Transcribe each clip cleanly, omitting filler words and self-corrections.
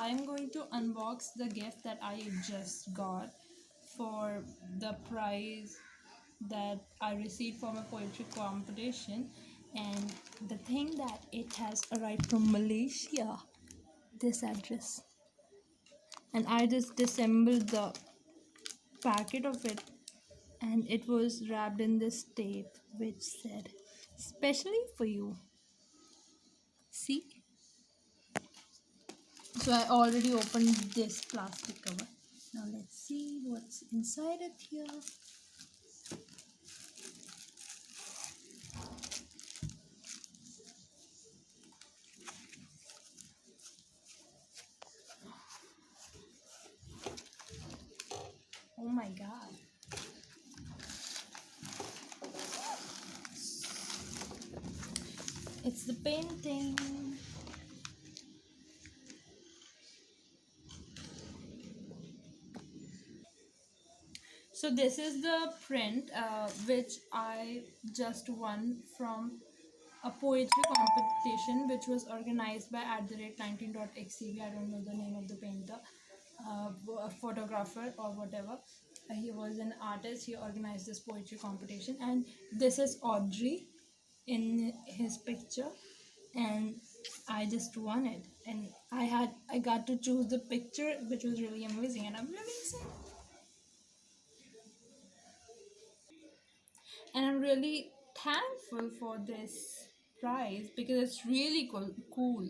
I am going to unbox the gift that I just got for the prize that I received from a poetry competition. And the thing that it has arrived from Malaysia, this address. And I just disassembled the packet of it, and it was wrapped in this tape which said, "Specially for you." See? So I already opened this plastic cover. Now let's see what's inside it here. Oh my god. It's the painting. So this is the print which I just won from a poetry competition which was organized by @19.xcv. I don't know the name of the painter, a photographer or whatever. He was an artist. He organized this poetry competition, and this is Audrey in his picture, and I just won it. And I got to choose the picture, which was really amazing, and I'm really excited. And I'm really thankful for this prize because it's really cool.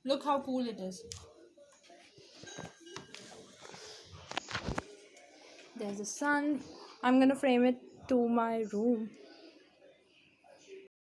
Look how cool it is. There's the sun. I'm gonna frame it to my room.